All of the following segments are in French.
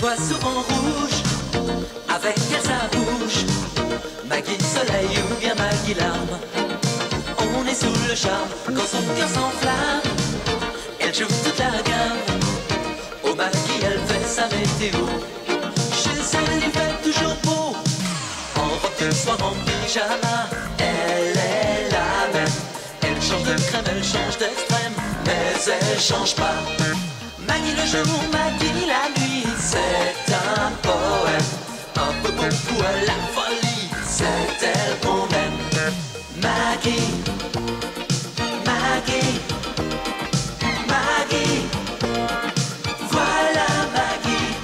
voit souvent rouge, avec elle sa bouche. Maggie soleil ou bien Maggie larme, on est sous le charme quand son cœur s'enflamme. Elle joue toute la gamme, au Maggie elle fait sa météo. Chez elle il fait toujours beau, en robe de soir, en pyjama. Elle est la même, elle change de crème, elle change d'extrême, mais elle change pas. Maggie le jour, Maggie la nuit, c'est un poème, un peu beaucoup à la folie, c'est elle qu'on aime. Maggie, Maggie, Maggie, voilà Maggie.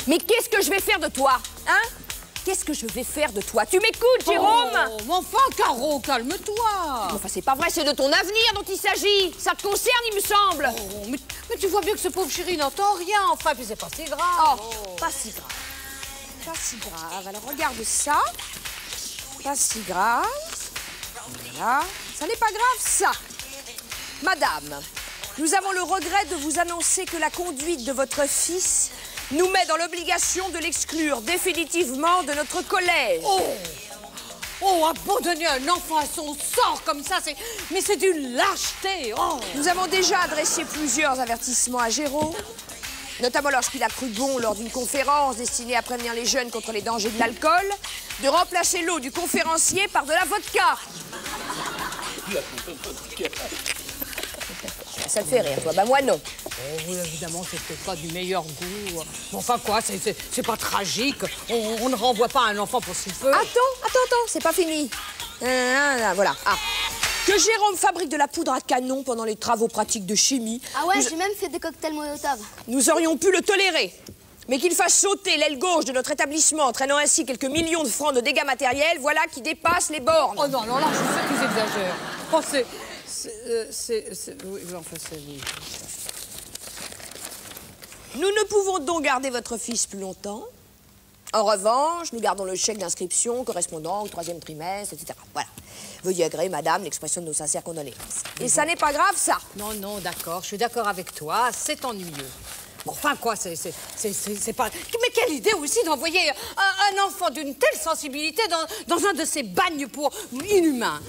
Mais qu'est-ce que je vais faire de toi, hein? Qu'est-ce que je vais faire de toi? Tu m'écoutes, Jérôme? Oh, mais enfin, Caro, calme-toi. Enfin, c'est pas vrai, c'est de ton avenir dont il s'agit. Ça te concerne, il me semble. Oh, mais tu vois bien que ce pauvre chéri n'entend rien, enfin, puis c'est pas si grave. Oh, pas si grave. Pas si grave. Alors, regarde ça. Pas si grave. Voilà. Ça n'est pas grave, ça. Madame, nous avons le regret de vous annoncer que la conduite de votre fils nous met dans l'obligation de l'exclure définitivement de notre collège. Oh, abandonner un enfant à son sort comme ça, mais c'est d'une lâcheté. Oh. Nous avons déjà adressé plusieurs avertissements à Jérôme, notamment lorsqu'il a cru bon, lors d'une conférence destinée à prévenir les jeunes contre les dangers de l'alcool, de remplacer l'eau du conférencier par de la vodka. Ça te fait rire, toi? Bah moi, non. Oh, oui, évidemment, c'est peut-être pas du meilleur goût. Mais enfin, quoi, c'est pas tragique. On ne renvoie pas un enfant pour si peu. Attends, c'est pas fini. Voilà. Ah. Que Jérôme fabrique de la poudre à canon pendant les travaux pratiques de chimie. Ah ouais, j'ai même fait des cocktails Molotov. Nous aurions pu le tolérer. Mais qu'il fasse sauter l'aile gauche de notre établissement, entraînant ainsi quelques millions de francs de dégâts matériels, voilà qui dépasse les bornes. Oh non, là, je sais qu'ils exagèrent. Oh, oui, enfin, c'est... Oui. Nous ne pouvons donc garder votre fils plus longtemps. En revanche, nous gardons le chèque d'inscription correspondant au 3e trimestre, etc. Voilà. Veuillez agréer, madame, l'expression de nos sincères condoléances. Et ça n'est pas grave, ça. Non, d'accord, je suis d'accord avec toi, c'est ennuyeux. Bon, enfin, quoi, c'est pas... Mais quelle idée aussi d'envoyer un enfant d'une telle sensibilité dans un de ces bagnes pour inhumains.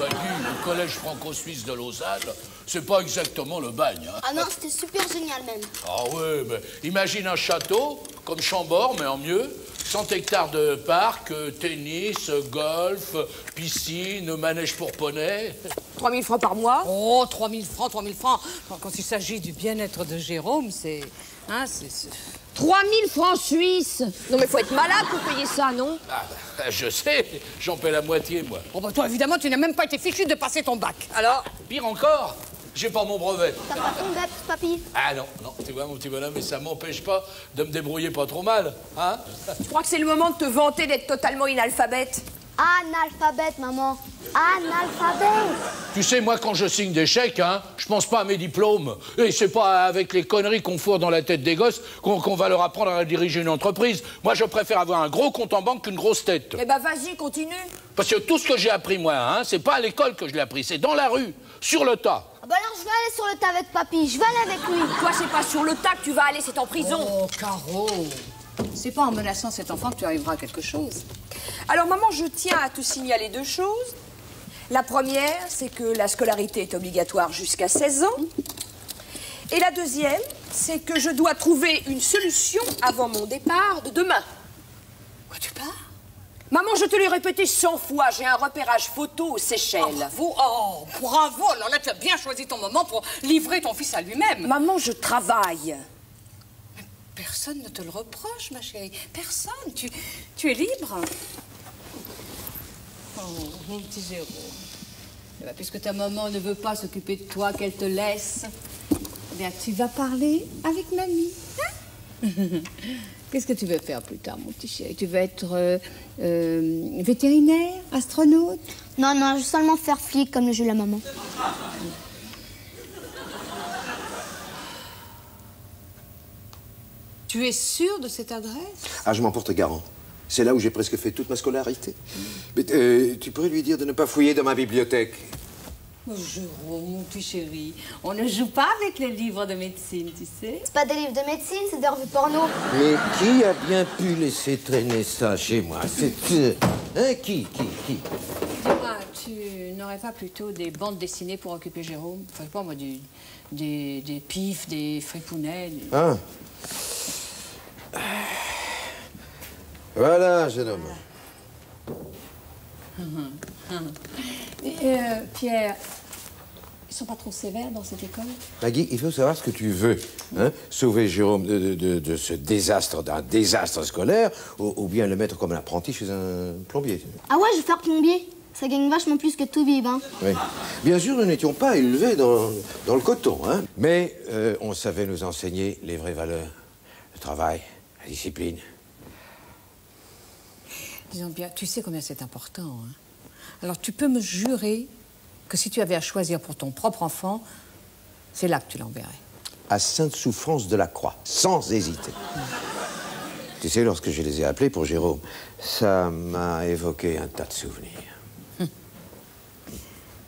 Bah, le collège franco-suisse de Lausanne, c'est pas exactement le bagne. Hein. Ah non, c'était super génial même. Ah ouais, mais imagine un château, comme Chambord, mais en mieux. 100 hectares de parc, tennis, golf, piscine, manège pour poney. 3 000 francs par mois. Oh, 3 000 francs. Quand il s'agit du bien-être de Jérôme, c'est... 3 000 francs suisses. Non, mais faut être malade pour payer ça, non? Ah, je sais, j'en paie la moitié, moi. Oh, bah toi, évidemment, tu n'as même pas été fichu de passer ton bac. Alors, pire encore, j'ai pas mon brevet. T'as pas ton BEP, papy? Ah non, tu vois, mon petit bonhomme, mais ça m'empêche pas de me débrouiller pas trop mal, hein? Tu crois que c'est le moment de te vanter d'être totalement inalphabète? Analphabète, maman. Analphabète. Tu sais, moi, quand je signe des chèques, hein, je pense pas à mes diplômes. Et c'est pas avec les conneries qu'on fourre dans la tête des gosses qu'on va leur apprendre à diriger une entreprise. Moi, je préfère avoir un gros compte en banque qu'une grosse tête. Eh ben, vas-y, continue. Parce que tout ce que j'ai appris, moi, hein, c'est pas à l'école que je l'ai appris, c'est dans la rue, sur le tas. Ah bah alors, je vais aller sur le tas avec papy. Je vais aller avec lui. Toi, c'est pas sur le tas que tu vas aller, c'est en prison. Oh, Caro, c'est pas en menaçant cet enfant que tu arriveras à quelque chose. Alors, maman, je tiens à te signaler 2 choses. La première, c'est que la scolarité est obligatoire jusqu'à 16 ans. Et la deuxième, c'est que je dois trouver une solution avant mon départ de demain. Quoi, tu pars? Maman, je te l'ai répété 100 fois, j'ai un repérage photo aux Seychelles. Bravo. Alors là, tu as bien choisi ton moment pour livrer ton fils à lui-même. Maman, je travaille. Personne ne te le reproche, ma chérie. Personne. Tu es libre. Oh, mon petit Jérôme. Eh bien, puisque ta maman ne veut pas s'occuper de toi, qu'elle te laisse, eh bien, tu vas parler avec mamie. Hein? Qu'est-ce que tu veux faire plus tard, mon petit chéri? Tu veux être vétérinaire, astronaute? Non, je veux seulement faire flic comme le jeu de la maman. Tu es sûr de cette adresse? Ah, je m'en porte garant. C'est là où j'ai presque fait toute ma scolarité. Mais tu pourrais lui dire de ne pas fouiller dans ma bibliothèque. Oh, Jérôme, mon petit chéri, on ne joue pas avec les livres de médecine, tu sais. C'est pas des livres de médecine, c'est des revues porno. Mais qui a bien pu laisser traîner ça chez moi? C'est... Hein, qui? Dis-moi, tu n'aurais pas plutôt des bandes dessinées pour occuper Jérôme? Enfin, pas moi, des pifs, des fripounets. Ah. Voilà, jeune homme. Pierre, ils sont pas trop sévères dans cette école? Maggie, il faut savoir ce que tu veux. Hein? Sauver Jérôme de ce désastre, d'un désastre scolaire, ou bien le mettre comme un apprenti chez un plombier. Ah ouais, je vais faire plombier. Ça gagne vachement plus que tout bib, hein. Oui. Bien sûr, nous n'étions pas élevés dans le coton, hein. Mais on savait nous enseigner les vraies valeurs. Le travail, la discipline. Disons bien, tu sais combien c'est important, hein? Alors, tu peux me jurer que si tu avais à choisir pour ton propre enfant, c'est là que tu l'enverrais. À Sainte-Souffrance-de-la-Croix, sans hésiter. Tu sais, lorsque je les ai appelés pour Jérôme, ça m'a évoqué un tas de souvenirs.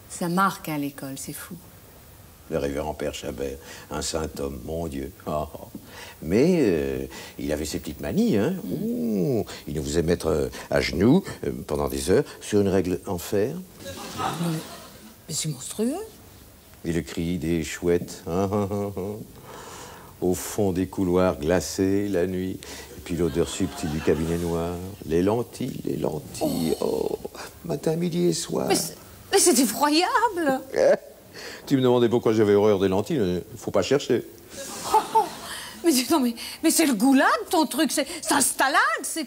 Ça marque, hein, l'école, c'est fou. Le révérend Père Chabert, un saint homme, mon Dieu. Oh. Mais il avait ses petites manies, hein. Ouh, il nous faisait mettre à genoux pendant des heures sur une règle en fer. Mais c'est monstrueux. Et le cri des chouettes, au fond des couloirs glacés la nuit. Et puis l'odeur subtile du cabinet noir. Les lentilles, oh, matin, midi et soir. Mais c'est effroyable. Tu me demandais pourquoi j'avais horreur des lentilles, faut pas chercher. Oh, mais c'est le goulag, ton truc, c'est un stalag, c'est...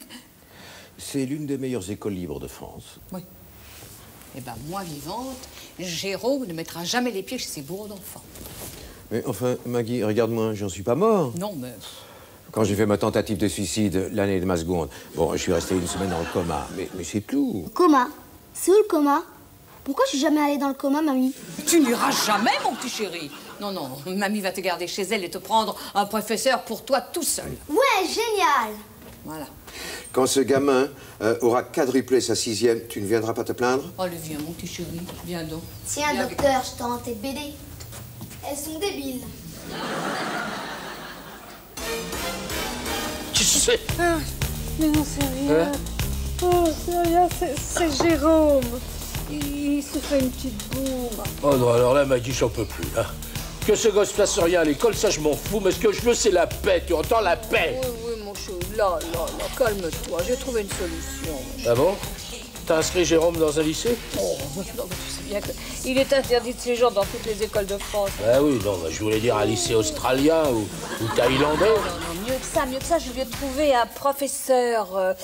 C'est l'une des meilleures écoles libres de France. Oui. Eh ben, moi vivante, Jérôme ne mettra jamais les pieds chez ces bourreaux d'enfants. Mais enfin, Maggie, regarde-moi, j'en suis pas mort. Non, mais... Quand j'ai fait ma tentative de suicide l'année de ma seconde, bon, je suis resté une semaine dans le coma, mais c'est tout. Coma? C'est où le coma? Pourquoi je suis jamais allée dans le coma, mamie? Tu n'iras jamais, mon petit chéri. Non, non, mamie va te garder chez elle et te prendre un professeur pour toi tout seul. Ouais, génial! Voilà. Quand ce gamin aura quadruplé sa 6e, tu ne viendras pas te plaindre? Allez, viens, mon petit chéri, viens donc. Tiens, Viens. docteur, je t'en tes BD. Elles sont débiles. Tu sais... Mais non, c'est rien. Oh, c'est rien, c'est Jérôme. Il se fait une petite bourre. Oh non, alors là, Maggie, j'en peux plus, là. Que ce gosse fasse rien à l'école, ça, je m'en fous. Mais ce que je veux, c'est la paix. Tu entends, la paix? Oui, mon chéri, là, calme-toi. J'ai trouvé une solution. Ah bon? T'as inscrit Jérôme dans un lycée? Oh, non, mais tu sais bien qu'il est interdit de séjour dans toutes les écoles de France. Ah oui, non, je voulais dire un lycée australien ou thaïlandais. Non, mieux que ça, je lui ai trouvé un professeur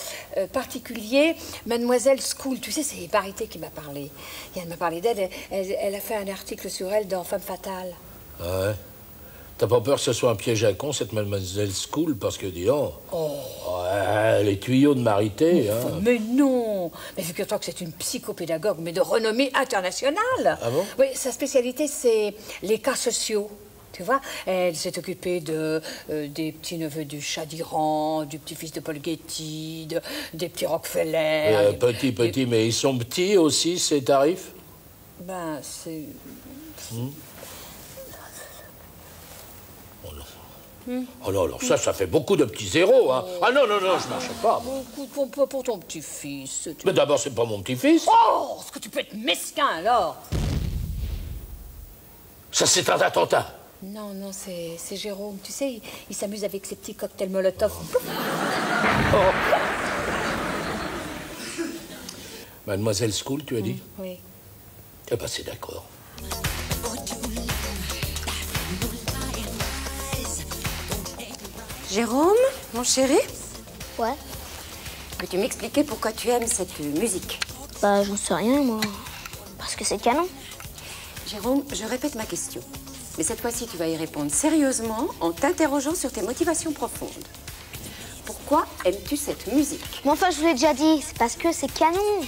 particulier, Mademoiselle School. Tu sais, c'est Parité qui m'a parlé. Et elle m'a parlé d'elle, elle a fait un article sur elle dans Femme Fatale. Ah ouais? T'as pas peur que ce soit un piège à con, cette Mademoiselle School? Parce que, dis donc... Oh. Ouais, les tuyaux de Marité, hein. Mais non! Mais figure-toi que c'est une psychopédagogue, mais de renommée internationale. Ah bon? Oui, sa spécialité, c'est les cas sociaux. Tu vois, elle s'est occupée des petits-neveux du Shah d'Iran, du petit-fils de Paul Getty, des petits Rockefeller... Petits, mais ils sont petits aussi, ces tarifs? Ben, c'est... Oh non, alors ça fait beaucoup de petits zéros, hein. Ah non, je marche pas. Moi. Pour ton petit-fils. Mais d'abord, c'est pas mon petit-fils. Oh, est-ce que tu peux être mesquin, alors? Ça, c'est un attentat. Non, c'est Jérôme. Tu sais, il s'amuse avec ses petits cocktails Molotov. Oh. Mademoiselle School, tu as dit? Oui. Eh ben, c'est d'accord. Jérôme, mon chéri, Ouais. peux-tu m'expliquer pourquoi tu aimes cette musique? Bah, j'en sais rien, moi. Parce que c'est canon. Jérôme, je répète ma question. Mais cette fois-ci, tu vas y répondre sérieusement en t'interrogeant sur tes motivations profondes. Pourquoi aimes-tu cette musique? Mais enfin, je vous l'ai déjà dit, c'est parce que c'est canon.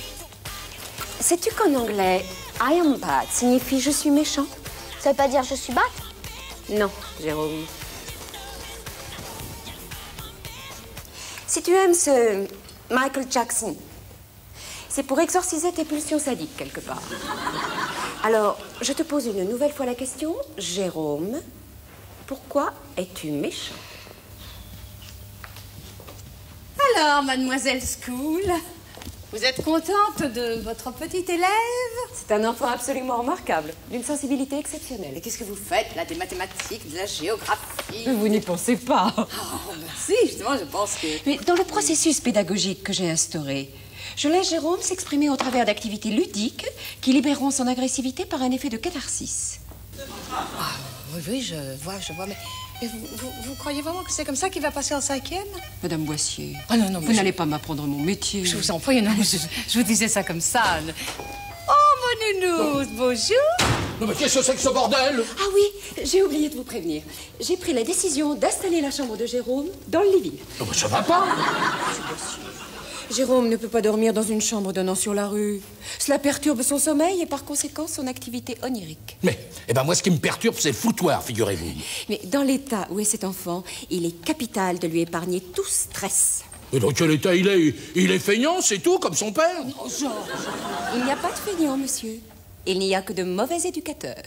Sais-tu qu'en anglais, I am bad signifie je suis méchant? Ça veut pas dire je suis bête? Non, Jérôme. Si tu aimes ce Michael Jackson, c'est pour exorciser tes pulsions sadiques, quelque part. Alors, je te pose une nouvelle fois la question. Jérôme, pourquoi es-tu méchant? Alors, mademoiselle School, vous êtes contente de votre petit élève? C'est un enfant absolument remarquable, d'une sensibilité exceptionnelle. Et qu'est-ce que vous faites, là, des mathématiques, de la géographie? Vous n'y pensez pas. Oh, merci, justement, je pense que... Mais dans le processus pédagogique que j'ai instauré, je laisse Jérôme s'exprimer au travers d'activités ludiques qui libéreront son agressivité par un effet de catharsis. Ah, oui, je vois, mais vous croyez vraiment que c'est comme ça qu'il va passer en 5e? Madame Boissier, non, vous n'allez pas m'apprendre mon métier. Je vous en prie, non, je vous disais ça comme ça. Oh, mon nounours, bonjour. Non mais qu'est-ce que c'est que ce bordel? Ah oui, j'ai oublié de vous prévenir. J'ai pris la décision d'installer la chambre de Jérôme dans le living. Non mais ça va pas. Jérôme ne peut pas dormir dans une chambre donnant sur la rue. Cela perturbe son sommeil et par conséquent son activité onirique. Mais, moi ce qui me perturbe, c'est le foutoir, figurez-vous. Mais dans l'état où est cet enfant, il est capital de lui épargner tout stress. Et dans quel état il est? Il est feignant, c'est tout, comme son père. Non, Georges, il n'y a pas de feignant, monsieur. Il n'y a que de mauvais éducateurs.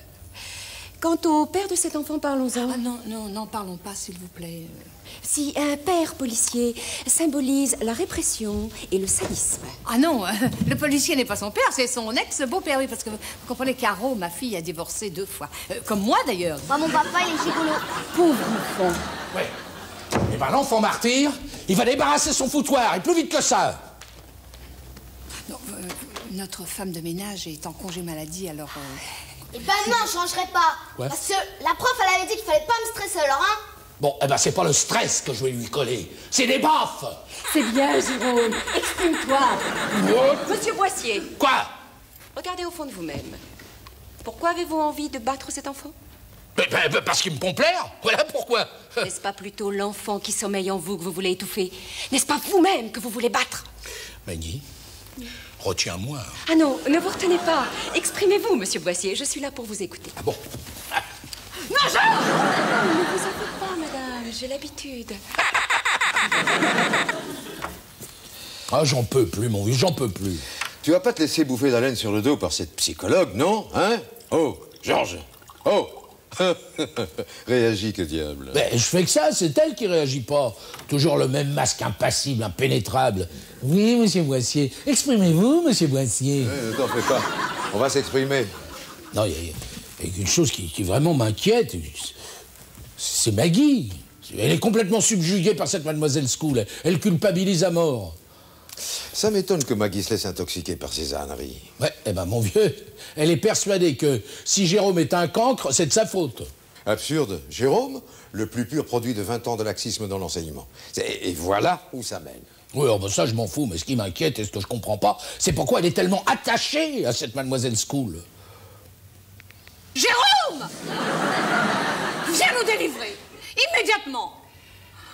Quant au père de cet enfant, parlons-en. Ah non, parlons pas, s'il vous plaît. Si un père policier symbolise la répression et le sadisme. Ah non, le policier n'est pas son père, c'est son ex-beau-père, oui, parce que vous comprenez, Caro, ma fille, a divorcé 2 fois. Comme moi, d'ailleurs. Moi, mon papa, il est gigolo. Pauvre enfant. Ouais. Et ben l'enfant martyr, il va débarrasser son foutoir, et plus vite que ça. Non, notre femme de ménage est en congé maladie, alors... Eh ben non, je changerai pas. Ouais. Parce que la prof, elle avait dit qu'il fallait pas me stresser, alors, hein. Bon, c'est pas le stress que je vais lui coller, c'est des baffes. C'est bien, Jérôme. Exprime-toi. Monsieur Boissier. Quoi? Regardez au fond de vous-même. Pourquoi avez-vous envie de battre cet enfant? Parce qu'il me pompe l'air. Voilà pourquoi. N'est-ce pas plutôt l'enfant qui sommeille en vous que vous voulez étouffer? N'est-ce pas vous-même que vous voulez battre? Maggie, retiens-moi. Ah non, ne vous retenez pas. Exprimez-vous, monsieur Boissier. Je suis là pour vous écouter. Ah bon? Non, Georges! Ne vous en faites pas, madame. J'ai l'habitude. Ah, j'en peux plus, mon vieux, j'en peux plus. Tu vas pas te laisser bouffer d'haleine sur le dos par cette psychologue, non? Hein? Oh, Georges! Oh! Réagis, que diable. Je fais que ça, c'est elle qui réagit pas. Toujours le même masque impassible, impénétrable. Oui, monsieur Boissier. Exprimez-vous, monsieur Boissier. Ne t'en fais pas. On va s'exprimer. Non, il y a une chose qui vraiment m'inquiète. C'est Maggie. Elle est complètement subjuguée par cette mademoiselle School. Elle culpabilise à mort. Ça m'étonne que Maggie se laisse intoxiquer par ces âneries. Ouais, mon vieux, elle est persuadée que si Jérôme est un cancre, c'est de sa faute. Absurde. Jérôme, le plus pur produit de 20 ans de laxisme dans l'enseignement. Et voilà où ça mène. Oui, ça, je m'en fous, mais ce qui m'inquiète et ce que je comprends pas, c'est pourquoi elle est tellement attachée à cette mademoiselle School. Jérôme! Viens nous délivrer, immédiatement.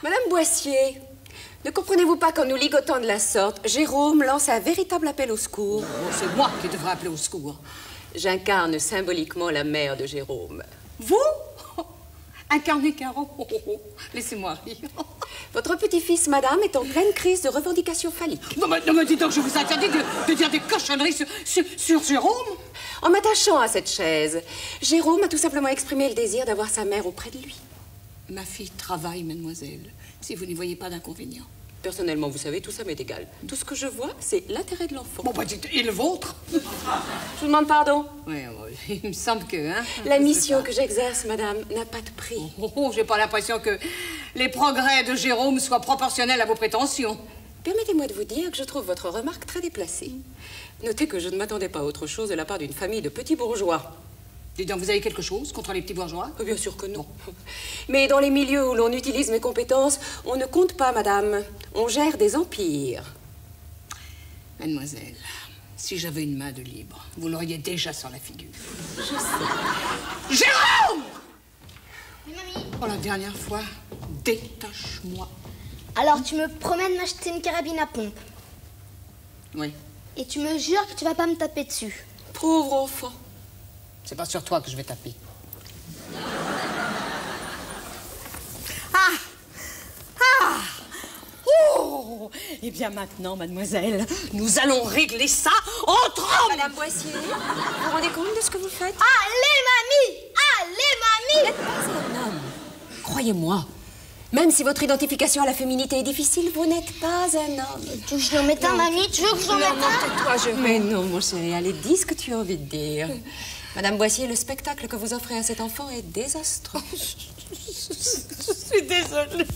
Madame Boissier, ne comprenez-vous pas qu'en nous ligotant de la sorte, Jérôme lance un véritable appel au secours? Oh, c'est moi qui devrais appeler au secours. J'incarne symboliquement la mère de Jérôme. Vous? Incarnez Caro? Laissez-moi rire. Votre petit-fils, madame, est en pleine crise de revendication phallique. Non, mais dis donc, je vous interdis de dire des cochonneries sur Jérôme. En m'attachant à cette chaise, Jérôme a tout simplement exprimé le désir d'avoir sa mère auprès de lui. Ma fille travaille, mademoiselle, si vous n'y voyez pas d'inconvénient. Personnellement, vous savez, tout ça m'est égal. Tout ce que je vois, c'est l'intérêt de l'enfant. Bon, dites, et le vôtre? Je vous demande pardon. Oui, il me semble que... Hein, la mission que j'exerce, madame, n'a pas de prix. J'ai pas l'impression que les progrès de Jérôme soient proportionnels à vos prétentions. Permettez-moi de vous dire que je trouve votre remarque très déplacée. Notez que je ne m'attendais pas à autre chose de la part d'une famille de petits bourgeois. Dites donc, vous avez quelque chose contre les petits bourgeois? Bien sûr que non. Mais dans les milieux où l'on utilise mes compétences, on ne compte pas, madame. On gère des empires. Mademoiselle, si j'avais une main de libre, vous l'auriez déjà sur la figure. Je sais. Jérôme! Oui, mamie. Pour la dernière fois, détache-moi. Alors, tu me promets de m'acheter une carabine à pompe. Oui. Et tu me jures que tu vas pas me taper dessus. Pauvre enfant. C'est pas sur toi que je vais taper. Oh, eh bien maintenant, mademoiselle, nous allons régler ça entre hommes. Madame Boissier, vous vous rendez compte de ce que vous faites? Allez, mamie! Allez, mamie! Vous n'êtes pas un homme. Croyez-moi. Même si votre identification à la féminité est difficile, vous n'êtes pas un homme. Tu veux que je l'en mette un, mamie? Tu veux que je l'en mette un? tais-toi, je... Mais non, mon chéri, allez, dis ce que tu as envie de dire. Madame Boissier, le spectacle que vous offrez à cet enfant est désastreux. Je suis désolée.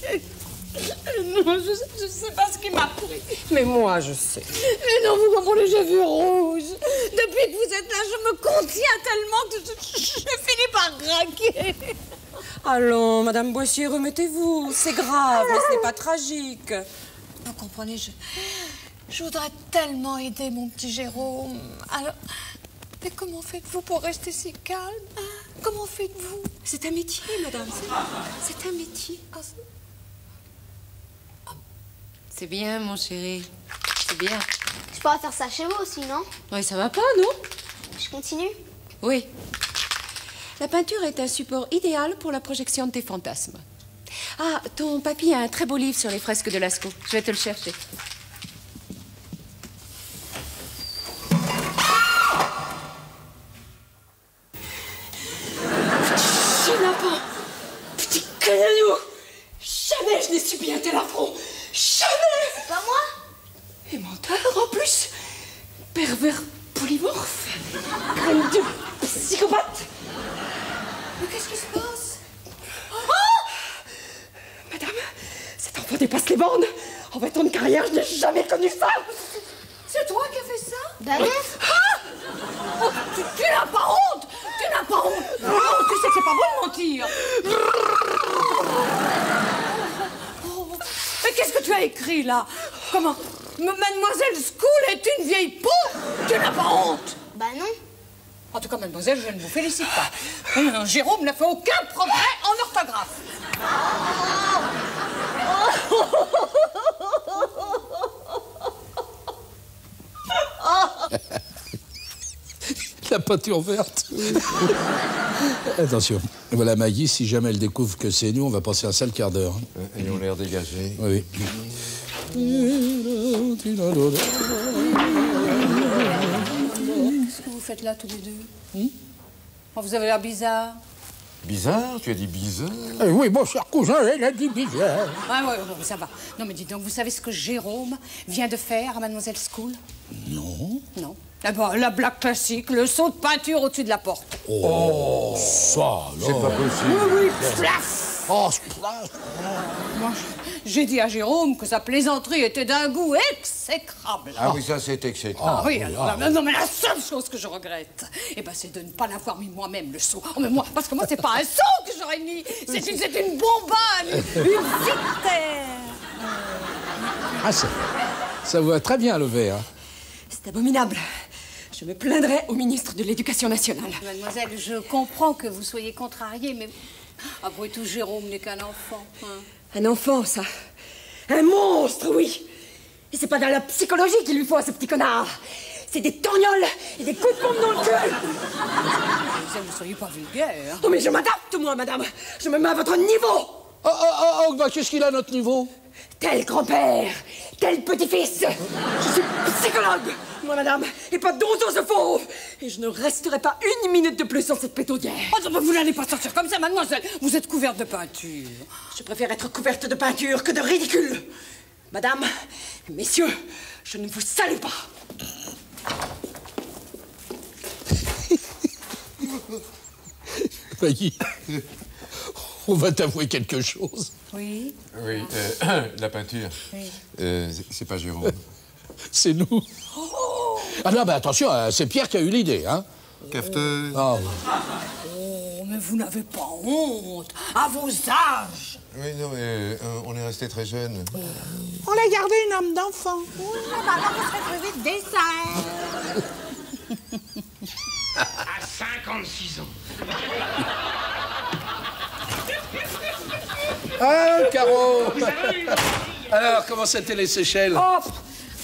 Non, je sais pas ce qui m'a pris. Mais moi, je sais. Mais non, vous comprenez, j'ai vu rouge. Depuis que vous êtes là, je me contiens tellement que je finis par craquer. Allons, Madame Boissier, remettez-vous. C'est grave, mais ce n'est pas tragique. Vous comprenez, je voudrais tellement aider mon petit Jérôme. Alors, mais comment faites-vous pour rester si calme, hein? Comment faites-vous? C'est un métier, madame. C'est un métier. C'est bien, mon chéri. C'est bien. Je pourrais faire ça chez vous aussi, non? Oui, ça va pas, non? Je continue? Oui. La peinture est un support idéal pour la projection de tes fantasmes. Ah, ton papy a un très beau livre sur les fresques de Lascaux. Je vais te le chercher. Petit canalou! Jamais je n'ai subi un tel affront! Jamais! C'est pas moi? Et menteur en plus! Pervers polymorphe! Crème de psychopathe! Mais qu'est-ce qui se passe? Madame, cet enfant dépasse les bornes! En 20 ans de carrière, je n'ai jamais connu ça! C'est toi qui as fait ça? Bah non! Oh, tu n'as pas honte! Tu n'as pas honte! Oh, tu sais que c'est pas bon de mentir! Oh, mais qu'est-ce que tu as écrit là? Comment? Mademoiselle School est une vieille peau! Tu n'as pas honte! Bah non! En tout cas, mademoiselle, je ne vous félicite pas. Jérôme n'a fait aucun progrès en orthographe. La peinture verte. Attention. Voilà Maggie, si jamais elle découvre que c'est nous, on va passer un sale quart d'heure. Ils ont l'air dégagés. Oui. Qu'est-ce que vous faites là, tous les deux? Oh, vous avez l'air bizarre. Bizarre? Tu as dit bizarre? Oui, mon cher cousin, elle a dit bizarre. Ah, ouais, ça va. Non, mais dites donc, vous savez ce que Jérôme vient de faire à Mademoiselle School? Non. Non. D'abord, la blague classique, le saut de peinture au-dessus de la porte. Oh, ça, alors. C'est pas possible. Oui, splaf! Oh, splash. Moi, j'ai dit à Jérôme que sa plaisanterie était d'un goût exécrable. Ah oui, ça c'est excellent. Ah oui, alors, non, mais la seule chose que je regrette, eh ben, c'est de ne pas l'avoir mis moi-même, le seau. Oh, mais moi, parce que moi, c'est pas un seau que j'aurais mis, c'est une bonbonne, une victaire. Ah, ça va très bien, le verre. C'est abominable. Je me plaindrai au ministre de l'Éducation nationale. Mademoiselle, je comprends que vous soyez contrariée, mais après tout, Jérôme n'est qu'un enfant. Hein. Un enfant, ça. Un monstre, oui. Et c'est pas dans la psychologie qu'il lui faut à ce petit connard. C'est des torgnoles et des coups de pompe dans le cul. Mademoiselle, ne soyez pas vulgaire. Oh, mais je m'adapte, moi, madame. Je me mets à votre niveau. Oh, bah, qu'est-ce qu'il a à notre niveau? Tel grand-père, tel petit-fils. Je suis psychologue, moi, madame, et pas donzeuse fauve. Et je ne resterai pas une minute de plus dans cette pétaudière. Oh, vous n'allez pas sortir comme ça, mademoiselle. Vous êtes couverte de peinture. Je préfère être couverte de peinture que de ridicule. Madame, messieurs, je ne vous salue pas. Maggie, on va t'avouer quelque chose. Oui. Oui, la peinture. Oui. C'est pas Jérôme. C'est nous. Oh. Ah non, mais attention, c'est Pierre qui a eu l'idée, hein. Cafeteuse. Oh. Oh, mais vous n'avez pas honte à vos âges. Oui, non, mais on est resté très jeunes. On a gardé une âme d'enfant. Oui, bah alors vous serez très vite dessert. À 56 ans. Ah, Caro. Alors, comment c'était les Seychelles? Oh,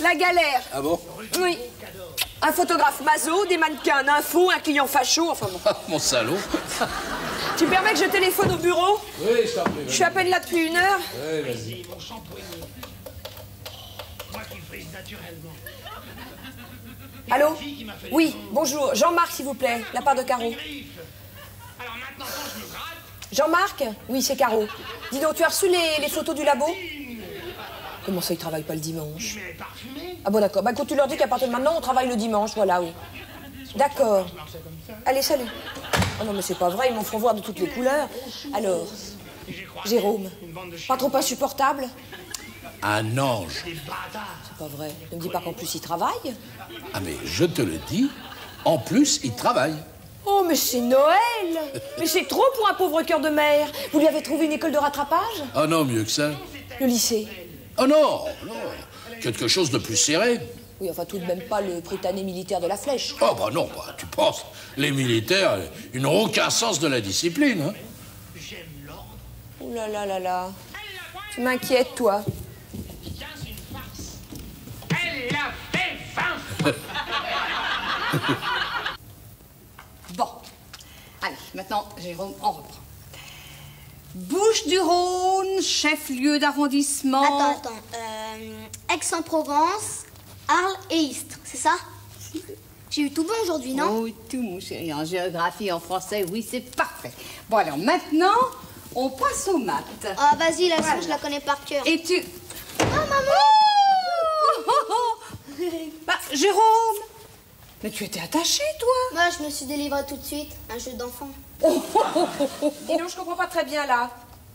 la galère. Ah bon? Oui. Un photographe maso, des mannequins info, un client facho, enfin bon. Ah, mon salaud. Tu permets que je téléphone au bureau? Oui, je t'en prie. Je suis à peine là depuis 1 heure. Oui, vas-y. surprise naturellement. Allô? Oui, bonjour. Jean-Marc, s'il vous plaît, la part de Caro. Alors maintenant, quand je me gratte... Jean-Marc? Oui, c'est Caro. Dis donc, tu as reçu les photos du labo? Comment ça, ils travaillent pas le dimanche? Mais parfumé. Ah bon, d'accord. Bah, écoute, tu leur dis qu'à partir de maintenant, on travaille le dimanche, voilà, oui. D'accord. Allez, salut. Oh non, mais c'est pas vrai, ils m'en font voir de toutes les couleurs. Alors, Jérôme, pas trop insupportable? Un ange. C'est pas vrai. Ne me dis pas qu'en plus, il travaille. Ah, mais je te le dis, en plus, il travaille. Oh, mais c'est Noël! Mais c'est trop pour un pauvre cœur de mère. Vous lui avez trouvé une école de rattrapage? Ah non, mieux que ça. Le lycée? Oh non, non. Quelque chose de plus serré. Oui, enfin, tout de même pas le Prytanée militaire de la Flèche. Oh, bah non, bah, tu penses. Les militaires, ils n'ont aucun sens de la discipline, hein. J'aime l'ordre. Ouh là là là là. Tu m'inquiètes, toi. Tiens, c'est une farce. Elle a fait faim. Bon. Allez, maintenant, Jérôme, on reprend. Bouches-du-Rhône, chef-lieu d'arrondissement. Attends. Aix-en-Provence, Arles et Istres, c'est ça? J'ai eu tout bon aujourd'hui, non? Oh, tout, mon chéri. En géographie, en français, oui, c'est parfait. Bon, alors maintenant, on passe aux maths. Ah, vas-y, la leçon, je la connais par cœur. Et tu... Oh, maman! Bah, Jérôme! Mais tu étais attaché, toi? Moi, je me suis délivrée tout de suite. Un jeu d'enfant. Dis donc, je comprends pas très bien, là.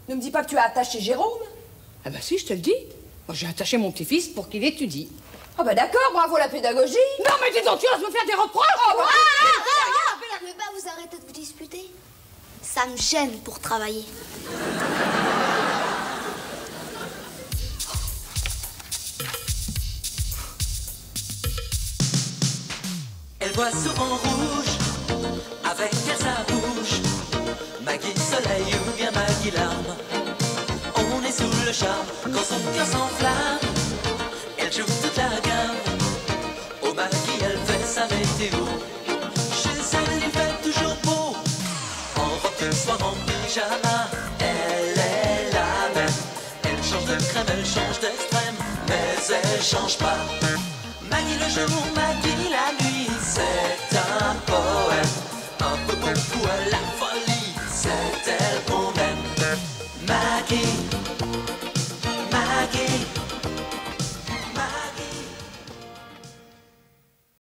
Ne me dis pas que tu as attaché Jérôme. Ah bah si, je te le dis. Moi, j'ai attaché mon petit-fils pour qu'il étudie. Ah bah d'accord, bravo la pédagogie. Non, mais dis donc, tu oses me faire des reproches? Vous pouvez pas vous arrêter de vous disputer? Ça me gêne pour travailler. Elle voit souvent rouge, avec elle sa bouche. Maggie soleil ou bien Maggie larme. On est sous le charme quand son cœur s'enflamme. Elle joue toute la gamme. Au Maggie elle fait sa météo. Chez elle il fait toujours beau. En robe de soir, en pyjama. Elle est la même. Elle change de crème, elle change d'extrême. Mais elle change pas. Maggie le jour, Maggie la nuit, c'est un poème, un peu beaucoup à la folie, c'est elle qu'on aime. Maggie.